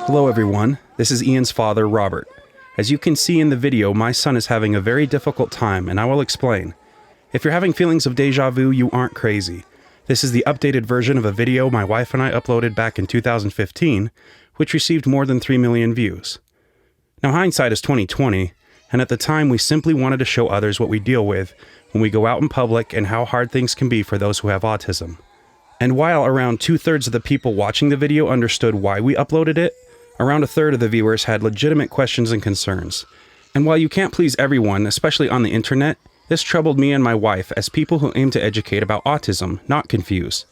Hello everyone, this is Ian's father, Robert. As you can see in the video, my son is having a very difficult time, and I will explain. If you're having feelings of deja vu, you aren't crazy. This is the updated version of a video my wife and I uploaded back in 2015, which received more than 3 million views. Now hindsight is 20/20, and at the time we simply wanted to show others what we deal with when we go out in public and how hard things can be for those who have autism. And while around 2/3 of the people watching the video understood why we uploaded it, around 1/3 of the viewers had legitimate questions and concerns. And while you can't please everyone, especially on the internet, this troubled me and my wife as people who aim to educate about autism, not confuse.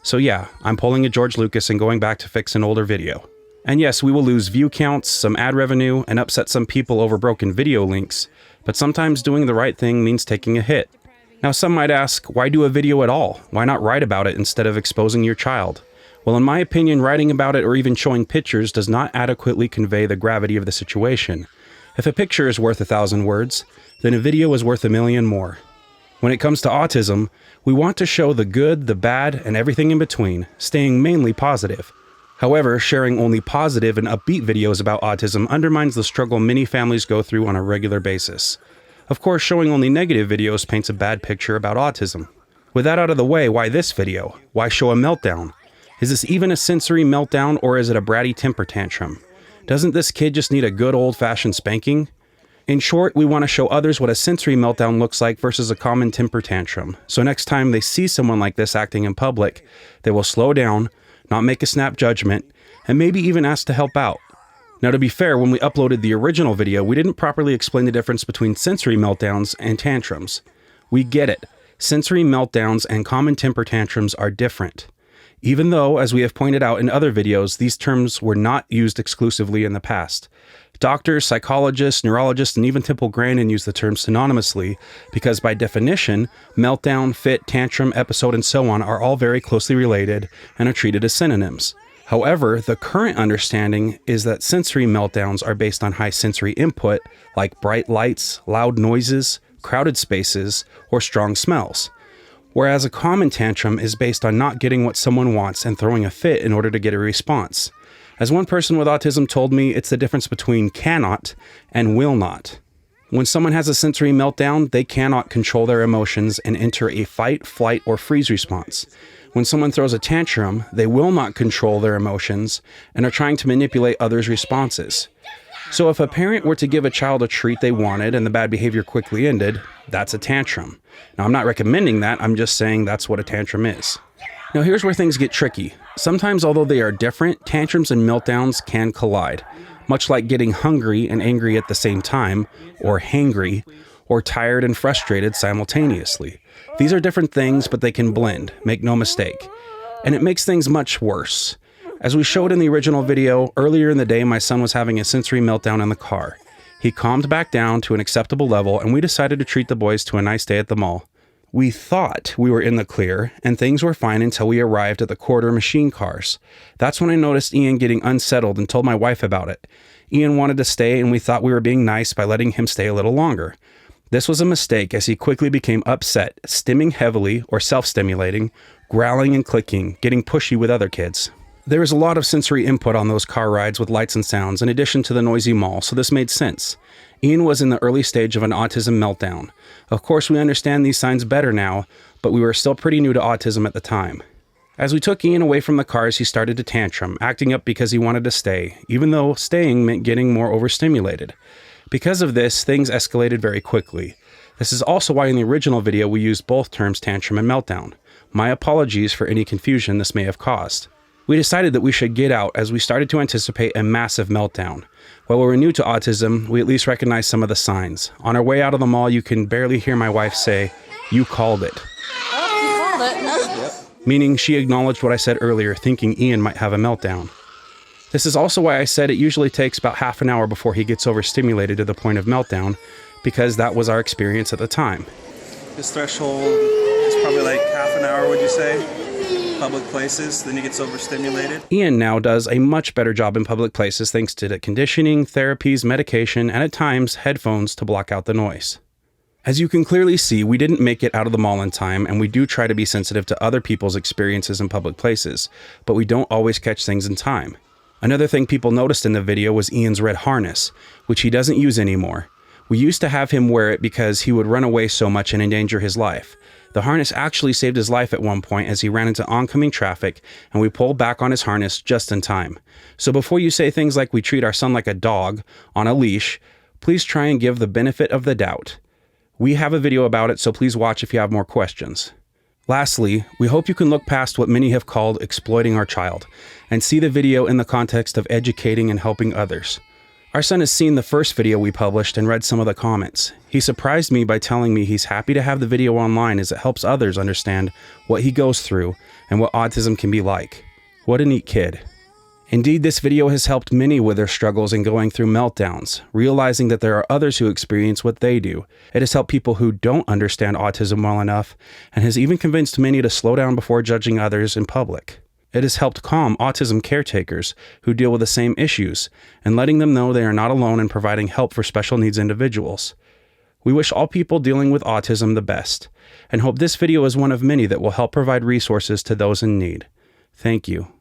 So yeah, I'm pulling a George Lucas and going back to fix an older video. And yes, we will lose view counts, some ad revenue, and upset some people over broken video links, but sometimes doing the right thing means taking a hit. Now some might ask, why do a video at all? Why not write about it instead of exposing your child? Well, in my opinion, writing about it or even showing pictures does not adequately convey the gravity of the situation. If a picture is worth 1,000 words, then a video is worth 1,000,000 more. When it comes to autism, we want to show the good, the bad, and everything in between, staying mainly positive. However, sharing only positive and upbeat videos about autism undermines the struggle many families go through on a regular basis. Of course, showing only negative videos paints a bad picture about autism. With that out of the way, why this video? Why show a meltdown? Is this even a sensory meltdown, or is it a bratty temper tantrum? Doesn't this kid just need a good old-fashioned spanking? In short, we want to show others what a sensory meltdown looks like versus a common temper tantrum. So next time they see someone like this acting in public, they will slow down, not make a snap judgment, and maybe even ask to help out. Now, to be fair, when we uploaded the original video, we didn't properly explain the difference between sensory meltdowns and tantrums. We get it. Sensory meltdowns and common temper tantrums are different. Even though, as we have pointed out in other videos, these terms were not used exclusively in the past. Doctors, psychologists, neurologists, and even Temple Grandin use the term synonymously because by definition, meltdown, fit, tantrum, episode, and so on are all very closely related and are treated as synonyms. However, the current understanding is that sensory meltdowns are based on high sensory input, like bright lights, loud noises, crowded spaces, or strong smells. Whereas a common tantrum is based on not getting what someone wants and throwing a fit in order to get a response. As one person with autism told me, it's the difference between cannot and will not. When someone has a sensory meltdown, they cannot control their emotions and enter a fight, flight, or freeze response. When someone throws a tantrum, they will not control their emotions and are trying to manipulate others' responses. So if a parent were to give a child a treat they wanted and the bad behavior quickly ended, that's a tantrum. Now, I'm not recommending that, I'm just saying that's what a tantrum is. Now, here's where things get tricky. Sometimes, although they are different, tantrums and meltdowns can collide, much like getting hungry and angry at the same time, or hangry, or tired and frustrated simultaneously. These are different things, but they can blend, make no mistake. And it makes things much worse. As we showed in the original video, earlier in the day my son was having a sensory meltdown in the car. He calmed back down to an acceptable level, and we decided to treat the boys to a nice day at the mall. We thought we were in the clear, and things were fine until we arrived at the quarter machine cars. That's when I noticed Ian getting unsettled and told my wife about it. Ian wanted to stay, and we thought we were being nice by letting him stay a little longer. This was a mistake as he quickly became upset, stimming heavily or self-stimulating, growling and clicking, getting pushy with other kids. There was a lot of sensory input on those car rides with lights and sounds in addition to the noisy mall, so this made sense. Ian was in the early stage of an autism meltdown. Of course, we understand these signs better now, but we were still pretty new to autism at the time. As we took Ian away from the cars, he started to tantrum, acting up because he wanted to stay, even though staying meant getting more overstimulated. Because of this, things escalated very quickly. This is also why in the original video we used both terms tantrum and meltdown. My apologies for any confusion this may have caused. We decided that we should get out as we started to anticipate a massive meltdown. While we were new to autism, we at least recognized some of the signs. On our way out of the mall, you can barely hear my wife say, "You called it." Oh, you called it. Meaning she acknowledged what I said earlier, thinking Ian might have a meltdown. This is also why I said it usually takes about half an hour before he gets overstimulated to the point of meltdown, because that was our experience at the time. His threshold is probably like half an hour, would you say? Public places, then he gets overstimulated. Ian now does a much better job in public places thanks to the conditioning, therapies, medication, and at times headphones to block out the noise. As you can clearly see, we didn't make it out of the mall in time, and we do try to be sensitive to other people's experiences in public places, but we don't always catch things in time. Another thing people noticed in the video was Ian's red harness, which he doesn't use anymore. We used to have him wear it because he would run away so much and endanger his life. The harness actually saved his life at one point as he ran into oncoming traffic, and we pulled back on his harness just in time. So before you say things like we treat our son like a dog on a leash, please try and give the benefit of the doubt. We have a video about it, so please watch if you have more questions. Lastly, we hope you can look past what many have called exploiting our child and see the video in the context of educating and helping others. Our son has seen the first video we published and read some of the comments. He surprised me by telling me he's happy to have the video online as it helps others understand what he goes through and what autism can be like. What a neat kid. Indeed, this video has helped many with their struggles in going through meltdowns, realizing that there are others who experience what they do. It has helped people who don't understand autism well enough, and has even convinced many to slow down before judging others in public. It has helped calm autism caretakers who deal with the same issues, and letting them know they are not alone in providing help for special needs individuals. We wish all people dealing with autism the best, and hope this video is one of many that will help provide resources to those in need. Thank you.